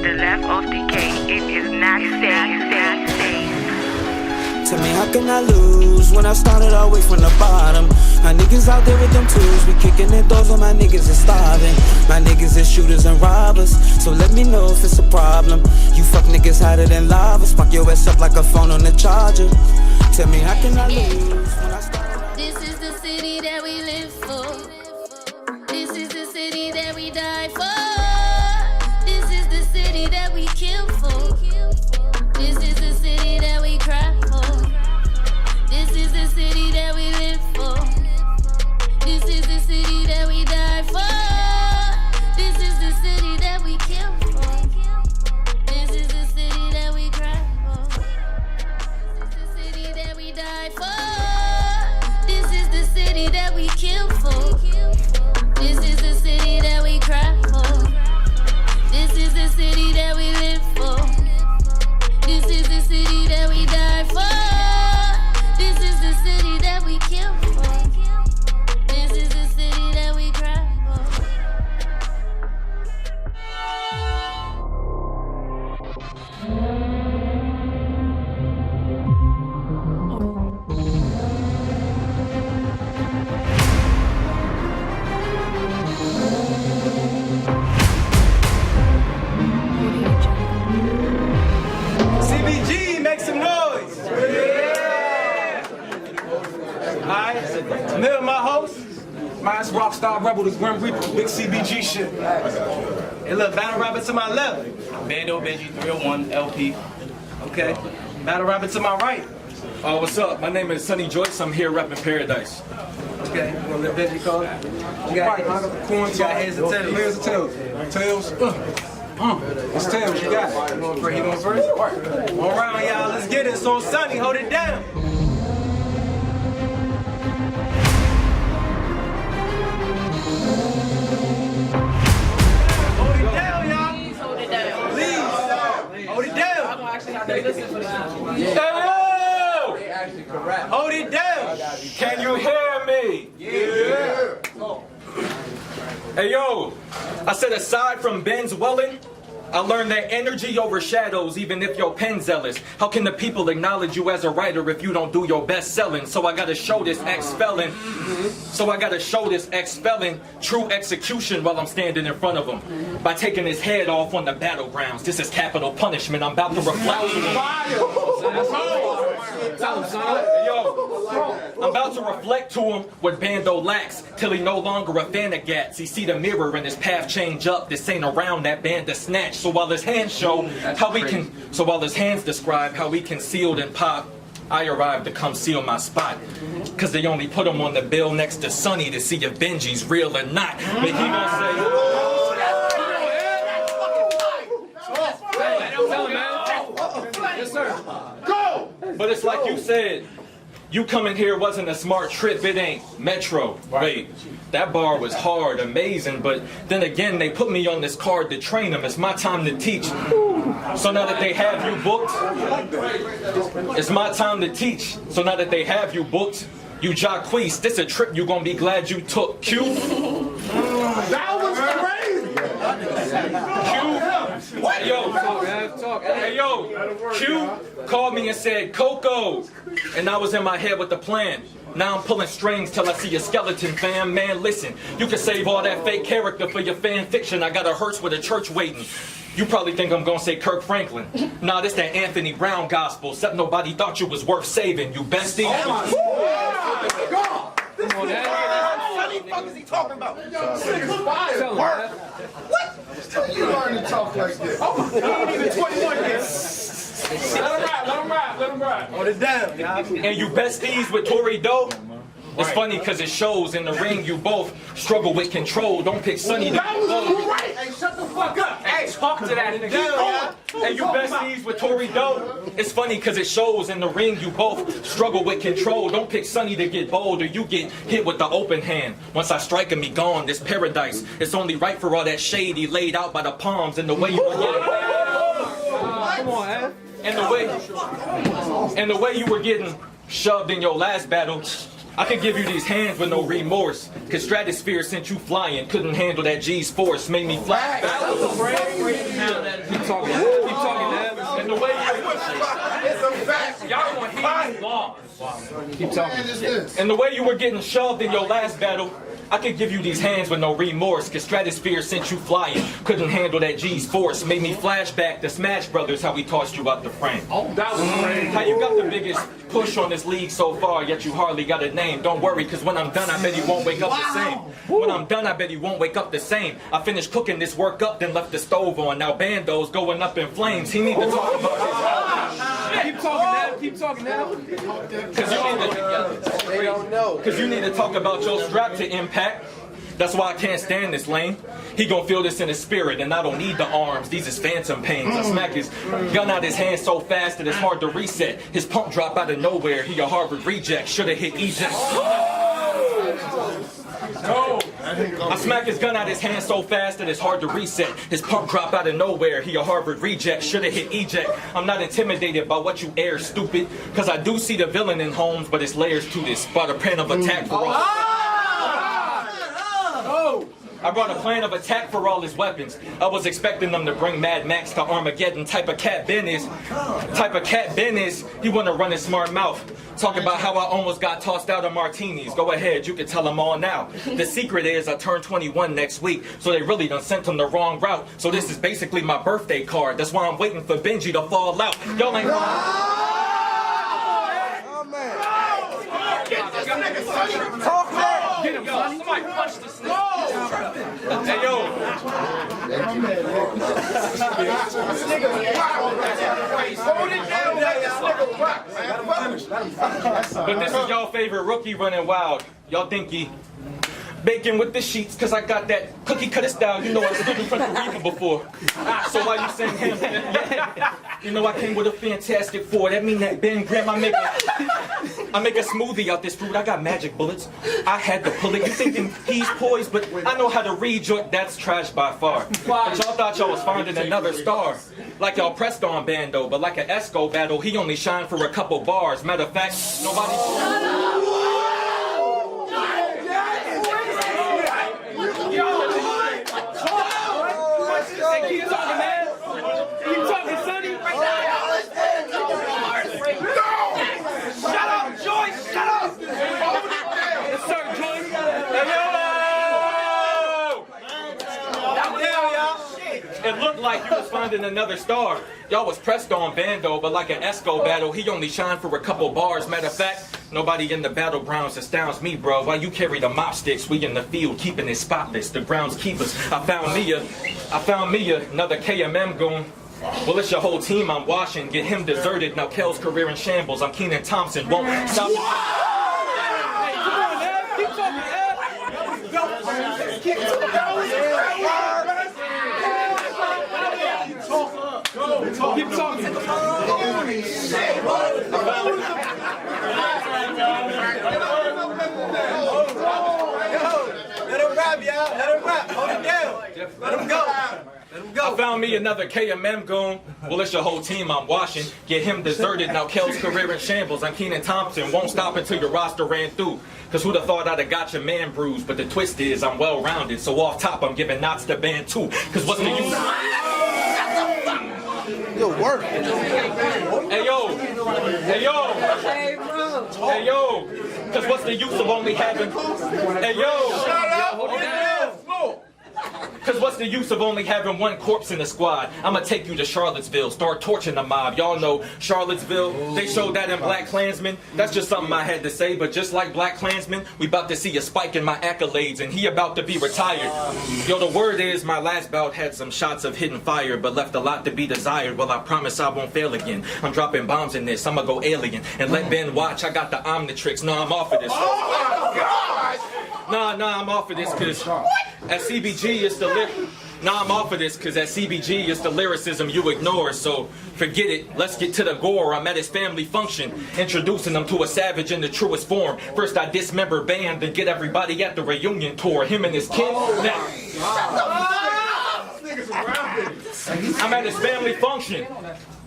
the left of the gate. It is not safe. Tell me how can I lose when I started all way from the bottom? My niggas out there with them tools, we kicking in doors when my niggas is starving. My niggas is shooters and robbers, so let me know if it's a problem. You fuck niggas hotter than lava, spark your ass up like a phone on the charger. Tell me how can I lose when I started? This is the city that we live for. This is the city that we die for. This is the city that we kill for. This is the city that we cry for. This is the city that we live for. This is the city that we die for. This is the city that we kill for. This is the city that we cry for. This is the city that we die for. This is the city that we kill for. This is the city that we cry for. This is the city that we live for. This is the city that we die for. This is the city that we kill for. This is the city that we cry for. CBG, make some noise! Yeah! Alright, familiar my host? Mine's Rockstar, Rebel, this Grim Reaper, big CBG shit. Hey look, Battle Rabbit to my left. Bando Benji, 301 LP. Okay. Battle Rabbit to my right. Oh, what's up? My name is Joice. I'm here repping Paradise. Okay, you wanna let Benji call it? You got heads and tails. Heads and tails. Tails. It's tails, you got it. You going first? One round, y'all. Let's get it. It's on Sunny. Hold it down. Hold it down, y'all. Hold it down. Please. Hold it down. I'm gonna actually have to listen for this. Hold it down. Can you hear me? Yeah. Hey, yo, I said aside from Ben's Welling, I learned that energy overshadows even if your pen's zealous. How can the people acknowledge you as a writer if you don't do your best selling? So I gotta show this ex-felon. True execution while I'm standing in front of him. By taking his head off on the Battlegrounds. This is capital punishment. I'm about to reflect. I'm about to reflect to him what Bando lacks till he no longer a fan of gats. He see the mirror and his path change up. This ain't around that band to snatch. So while his hands show how we can, so while his hands describe how we concealed and pop, I arrived to come seal my spot. Cause they only put him on the bill next to Sunny to see if Benji's real or not. But he gonna say, yes, sir. Go! But it's like you said, you coming here wasn't a smart trip, it ain't Metro. Wait, that bar was hard, amazing, but then again, they put me on this card to train them. It's my time to teach. So now that they have you booked, it's my time to teach. So now that they have you booked, you Joice, this a trip you gonna be glad you took. Q? That was crazy! Q? What? Hey yo, Q called me and said, Coco. And I was in my head with the plan. Now I'm pulling strings till I see a skeleton, fam. Man, listen, you can save all that fake character for your fan fiction. I got a hearse with a church waiting. You probably think I'm gonna say Kirk Franklin. Nah, this that Anthony Brown gospel, except nobody thought you was worth saving, you bestie. Come on, What the fuck is he talking about? What? You learn to talk like this. He ain't even 21 yet. Let him ride. Hold it down, y'all. And you besties with Tory Doe? It's funny because it shows in the ring you both struggle with control. Don't pick Sunny to Right. Hey, shut the fuck up. Hey, talk to that nigga. And you besties with Tory Doe? It's funny because it shows in the ring you both struggle with control. Don't pick Sunny to get bold or you get hit with the open hand. Once I strike and be gone, this paradise. It's only right for all that shade he laid out by the palms and the way you were getting. Come on, man. And the way you were getting shoved in your last battle. I could give you these hands with no remorse. Cause Stratosphere sent you flying, couldn't handle that G's force, made me fly back. Keep talking. And the way you were getting shoved in your last battle, I could give you these hands with no remorse, cause Stratosphere sent you flying. Couldn't handle that G's force. Made me flashback to Smash Brothers, how we tossed you out the frame. Oh, that was great. How you got the biggest push on this league so far, yet you hardly got a name. Don't worry, cause when I'm done, I bet you won't wake up the same. When I'm done, I bet you won't wake up the same. I finished cooking this work up, then left the stove on. Now Bando's going up in flames. He need to talk about his... Keep talking now. Keep talking now. Cause you need to talk about your strap to impact. That's why I can't stand this lane. He gon' feel this in his spirit, and I don't need the arms. These is phantom pains. I smack his gun out his hand so fast that it's hard to reset. His pump drop out of nowhere. He a Harvard reject. Shoulda hit eject. I smack his gun out his hand so fast that it's hard to reset. His pump drop out of nowhere. He a Harvard reject. Shoulda hit eject. I'm not intimidated by what you air, stupid. Cause I do see the villain in Holmes, but it's layers to this. Brought a plan of attack for all. I brought a plan of attack for all his weapons. I was expecting them to bring Mad Max to Armageddon. Type of cat Ben is. He wanna run his smart mouth. Talk about how I almost got tossed out of martinis. Go ahead, you can tell them all now. The secret is I turn 21 next week, so they really done sent him the wrong route. So this is basically my birthday card. That's why I'm waiting for Benji to fall out. Y'all ain't Talk that. Get him, son. Somebody punch this nigga. Hey, yo. But this is y'all favorite rookie running wild. Y'all think he bacon with the sheets, cause I got that cookie cutter style. You know I stood in front of Reaper before. So why you saying him? Yeah. You know I came with a fantastic four. That mean that Ben Graham, I make a smoothie out this fruit. I got magic bullets. I had to pull it. You thinking he's poised, but I know how to read your... That's trash by far. But y'all thought y'all was finding another star. Like y'all pressed on Bando, but like an Esco battle, he only shined for a couple bars. Matter of fact, nobody... Keep talking, man. Keep talking, Sonny. Shut up, Joice. Shut up. Yes, sir, Joice. It looked like you was finding another star. Y'all was pressed on Bando, but like an Esco battle, he only shined for a couple bars. Matter of fact, nobody in the Battlegrounds astounds me, bro. While you carry the mop sticks, we in the field keeping it spotless. The groundskeepers. I found me another KMM goon. Well, it's your whole team I'm washing. Get him deserted. Now Kel's career in shambles. I'm Keenan Thompson. Won't stop. Keep talking. Let him rap, y'all. Let him rap. Hold it down. Let him go. Let him go. I found me another KMM goon. Well, it's your whole team I'm washing. Get him deserted. Now Kel's career in shambles. I'm Keenan Thompson. Won't stop until your roster ran through. Cause who'd have thought I'd have got your man bruised? But the twist is I'm well rounded. So off top I'm giving knots to band too. Cause what's the use? Good work. Hey yo. Hey yo. Hey yo. Cause what's the use of only having... Hey yo. Cause what's the use of only having one corpse in the squad? I'ma take you to Charlottesville, start torching the mob. Y'all know Charlottesville, they showed that in Black Klansman. That's just something I had to say, but just like Black Klansman, we about to see a spike in my accolades and he about to be retired. Yo, the word is my last bout had some shots of hidden fire, but left a lot to be desired. Well, I promise I won't fail again. I'm dropping bombs in this, I'ma go alien. And let Ben watch, I got the Omnitrix. No, I'm off of this. Oh my God! Nah, I'm off of this cause at CBG it's the I'm off of this cause at CBG it's the lyricism you ignore. So forget it, let's get to the gore. I'm at his family function, introducing them to a savage in the truest form. First I dismember Band, then get everybody at the reunion tour. Him and his kid. I'm at his family function,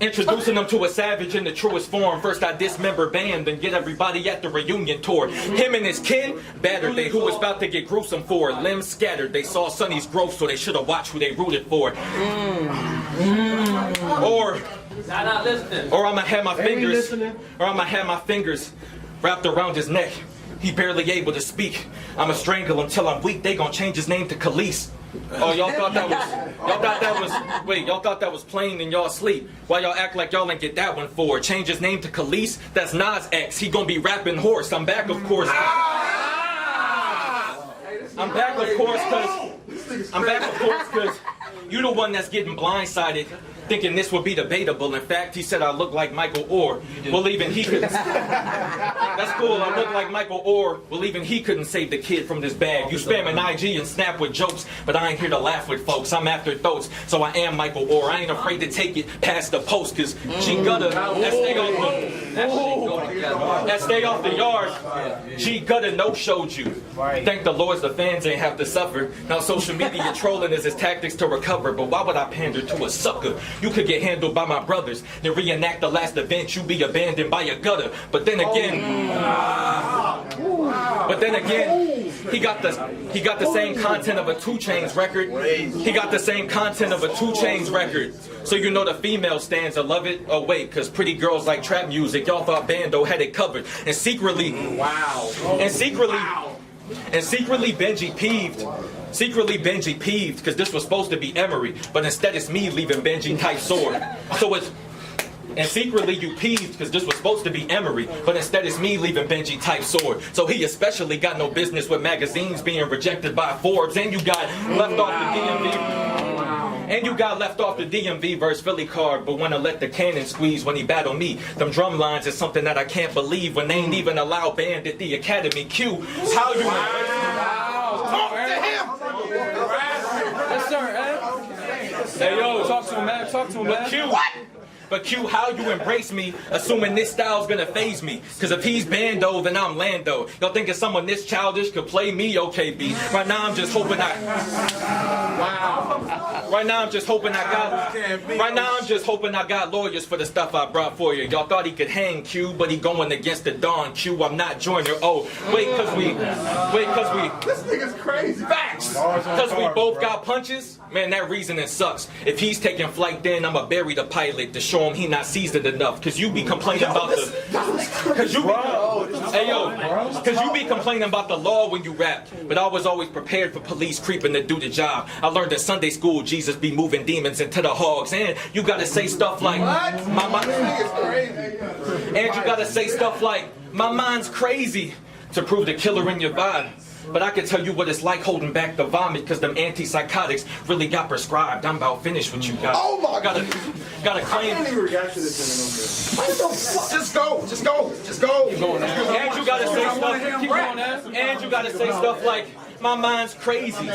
introducing them to a savage in the truest form. First I dismember Band, then get everybody at the reunion tour. Him and his kin, battered they who was about to get gruesome for. Limbs scattered, they saw Sonny's growth, so they should have watched who they rooted for. Or I'ma have my fingers wrapped around his neck. He barely able to speak. I'ma strangle him till I'm weak. They gon' change his name to Khalees. Oh, y'all thought that was plain in y'all sleep. Why y'all act like y'all ain't get that one for? Change his name to Khalees? That's Nas X. He gonna be rapping horse. I'm back, of course. I'm back, of course, cause you the one that's getting blindsided, thinking this would be debatable. In fact, he said I look like Michael Orr. Well, even he couldn't. That's cool. I look like Michael Orr. Well, even he couldn't save the kid from this bag. You spamming IG and snap with jokes, but I ain't here to laugh with folks. I'm after throats, so I am Michael Orr. I ain't afraid to take it past the post, cause G Gutter, that stay off the yard. G Gutter no showed you. Thank the Lord the fans ain't have to suffer. Now social media trolling is his tactics to recover, but why would I pander to a sucker? You could get handled by my brothers, then reenact the last event, you be abandoned by a gutter. But then again, he got the same content of a 2 Chainz record. He got the same content of a 2 Chainz record. So you know the female stands to love it. Oh wait, cause pretty girls like trap music. Y'all thought Bando had it covered, and secretly, Benji peeved. Secretly Benji peeved, cause this was supposed to be Emery, but instead it's me leaving Benji tight sore. And secretly you peeved, cause this was supposed to be Emery, but instead it's me leaving Benji type sword. So he especially got no business with magazines being rejected by Forbes, and you got left off the DMV verse Philly card, but wanna let the cannon squeeze when he battle me. Them drum lines is something that I can't believe when they ain't even allow band at the Academy. Q, how you Talk to him! Yes, sir, Ed. Hey, yo, talk to him, man. Talk to him, man. Q, what? But Q, how you embrace me, assuming this style's gonna phase me? Cause if he's Bando, then I'm Lando. Y'all thinking someone this childish could play me? Okay, B. Right now I'm just hoping I got lawyers for the stuff I brought for you. Y'all thought he could hang Q, but he going against the Dawn. Q, I'm not Joyner. Oh, cause we This nigga's crazy. Facts! Cause we both got punches? Man, that reasoning sucks. If he's taking flight, then I'ma bury the pilot to show him he not seasoned enough. Cause you be complaining about cause you be complaining about the law when you rap. But I was always prepared for police creeping to do the job. I learned in Sunday school Jesus be moving demons into the hogs. And you gotta say stuff like my mind's crazy to prove the killer in your vibe. But I can tell you what it's like holding back the vomit, cause them antipsychotics really got prescribed. I'm about finished with you guys. Oh my God. Gotta claim. I can't even react to this anymore. Just go. And you gotta say stuff. And you gotta say stuff like, my mind's crazy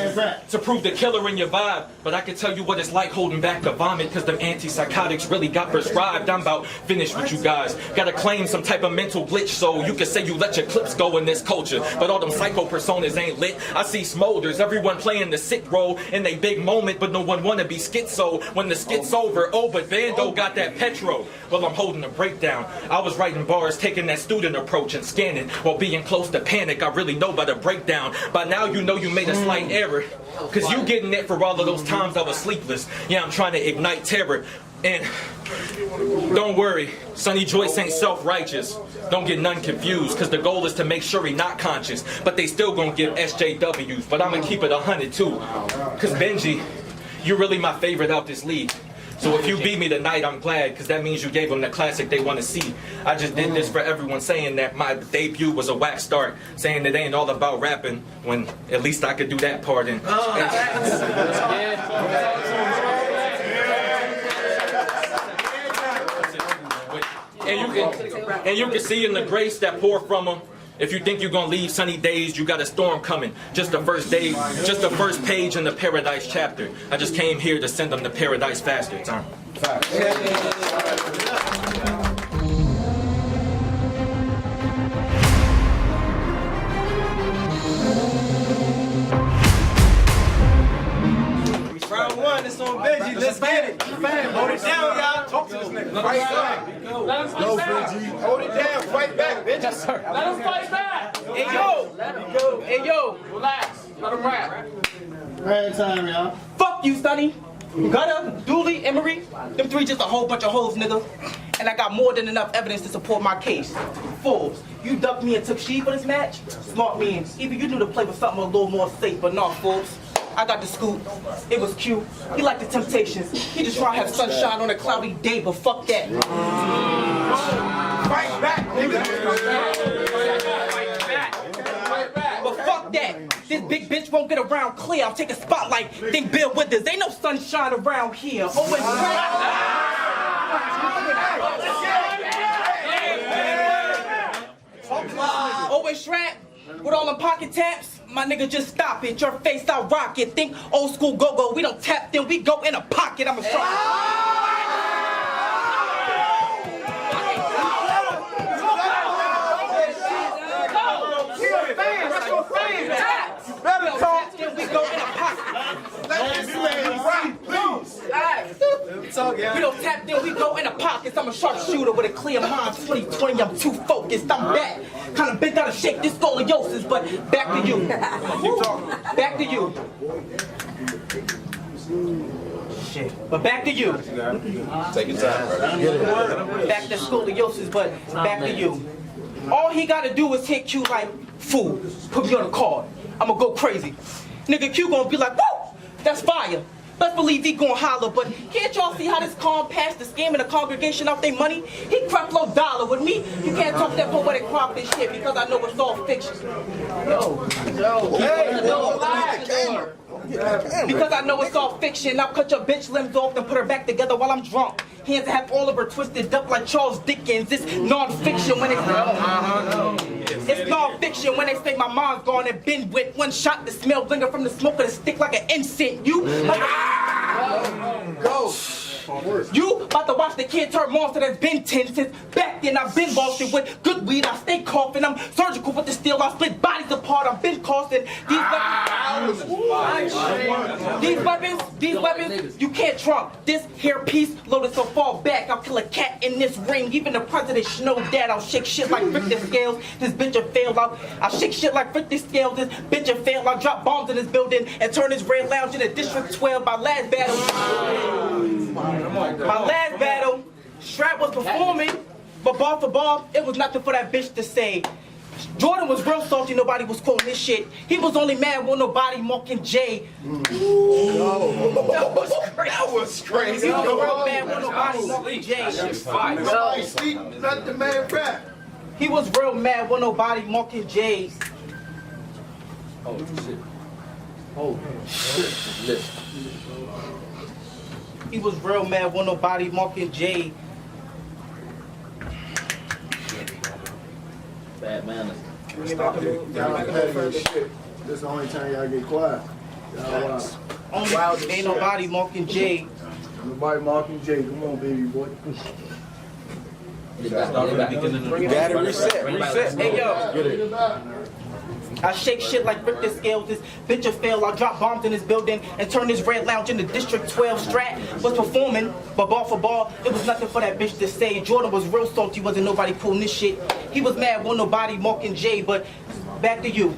to prove the killer in your vibe. But I can tell you what it's like holding back the vomit, cause them antipsychotics really got prescribed. I'm about finished with you guys. Gotta claim some type of mental glitch so you can say you let your clips go in this culture. But all them psycho personas ain't lit. I see smolders, everyone playing the sick role in they big moment, but no one wanna be schizo when the skit's over. Oh, but Bando got that petro. Well, I'm holding a breakdown. I was writing bars, taking that student approach and scanning while being close to panic. I really know about the breakdown. By now you know you made a slight error, cause you getting it for all of those times I was sleepless. Yeah, I'm trying to ignite terror. And don't worry, Sonny Joice ain't self-righteous. Don't get none confused, cause the goal is to make sure he not conscious. But they still gonna give SJWs, but I'ma keep it 100 too. Cause Benji, you really my favorite out this league. So if you beat me tonight, I'm glad, cause that means you gave them the classic they want to see. I just did this for everyone saying that my debut was a whack start, saying it ain't all about rapping, when at least I could do that part. And you can see in the grace that pour from them. If you think you're gonna leave sunny days, you got a storm coming. Just the first page in the paradise chapter. I just came here to send them to paradise faster. Time. Round one, it's on Benji. Let's get it. Hold it down, y'all. Talk to this nigga. Fight back. Let him fight back. Hold it down. Fight back, bitch. Yes, sir. Let him fight back. Hey, yo. Hey, yo. Relax. Let him rap. Right time, y'all. Fuck you, Sonny. Gutter, Dooley, Emery. Them three just a whole bunch of hoes, nigga. and I got more than enough evidence to support my case. Fools, you ducked me and took sheep for this match? Smart means, even you knew to play with something a little more safe, but nah, fools. I got the scoop. It was cute. He liked the temptations. He just trying to have sunshine on a cloudy day, but fuck that. Fight back, nigga. But fuck that. This big bitch won't get around clear. I'll take a spotlight. Think Bill Withers. Ain't no sunshine around here. Owen Shrap, with all them pocket taps, my nigga, just stop it. Your face, I'll rock it. Think old school go-go. We don't tap, then we go in a pocket. I'm a strong. Better talk, then we go in a pocket. We don't tap, then we go in the pockets. I'm a sharpshooter with a clear mind. 2020, I'm too focused. I'm back. Kind of bent out of shape, this scoliosis, but back to you. Back to you. Shit. But back to you. Take your time, bro. Back to scoliosis, but back to you. All he gotta do is hit Q like, fool, put me on a card. I'ma go crazy. Nigga Q gonna be like, whoa, that's fire. Let's believe he gonna holler, but can't y'all see how this calm passed the scam in the congregation out their money? He crept low dollar with me. You can't talk that poetic crawfish shit because I know it's all fiction. Because I know it's all fiction. I'll cut your bitch limbs off and put her back together while I'm drunk. Hands have all of her twisted up like Charles Dickens. It's non-fiction when it's non-fiction when they say my mom's gone and been with one shot. The smell linger from the smoke of the stick like an incense. You about to watch the kid turn monster that's been 10 since back then. I've been bossing with good weed. I stay coughing. I'm surgical with the steel. I split bodies apart. I've been costing these weapons. You can't trump this hair piece loaded so far back. I'll kill a cat in this ring. Even the president should know that. I'll shake shit like Richter scales. This bitch will fail. I'll shake shit like Richter scales. This bitch will fail. I'll drop bombs in this building and turn this red lounge into District 12. My last battle. Strap was performing, but bar for bar, it was nothing for that bitch to say. Jordan was real salty, nobody was quoting this shit. He was only mad when nobody mocking Jay. That was crazy. He was real mad when nobody mocking Jay. Let the man rap. He was real mad when nobody mocking Jay. Oh shit. Oh shit. He was real mad when nobody mocking Jay. Bad manners. Stop it. Y'all this shit. This is the only time y'all get quiet. Ain't nobody mocking Jay. Nobody mocking Jay. Come on, baby boy. You got it. Reset. Hey, yo. Get it. I shake shit like Richter scales. This bitch will fail. I'll drop bombs in this building and turn this red lounge into District 12. Strat was performing, but bar for bar, it was nothing for that bitch to say. Jordan was real salty, wasn't nobody pulling this shit. He was mad when nobody mocking Jay, but back to you.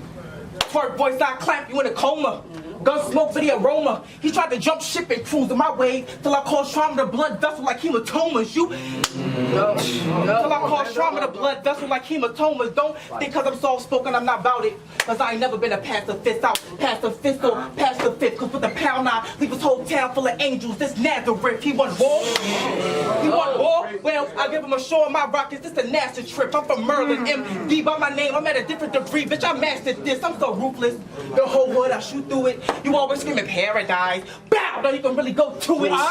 Twerk voice, I clamp you in a coma. Gun smoke for the aroma. He tried to jump ship and cruise in my way till I caused trauma to blood vessel like hematomas. Till I caused trauma to blood vessel like hematomas. Don't think cause I'm soft spoken I'm not about it. Cause I ain't never been a pacifist out. Pacifist or pacifist. Cause with the pound I leave his whole town full of angels. This Nazareth. He want war? He want war? Well, I give him a show on my rockets. This a NASA trip. I'm from Merlin. MD by my name. I'm at a different degree. Bitch, I mastered this. I'm so ruthless. The whole wood, I shoot through it. You always screaming paradise. Bow! Now you can really go to it. Okay.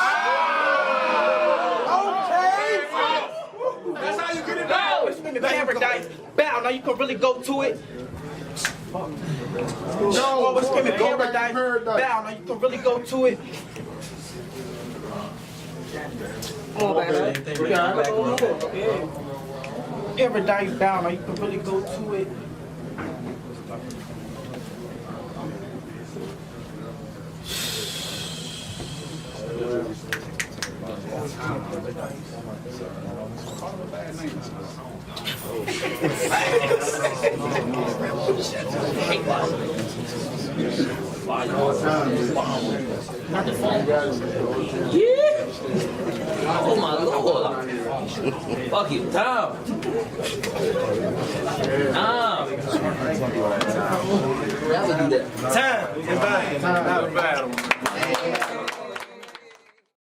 That's how you get it down. Always screaming paradise. Bow! Now you can really go to it. Always screaming paradise. Bow! Now you can really go to it. Come on, man. Paradise bow. Now you can really go to it. Oh my lord. Fuck you, time. Time. Time.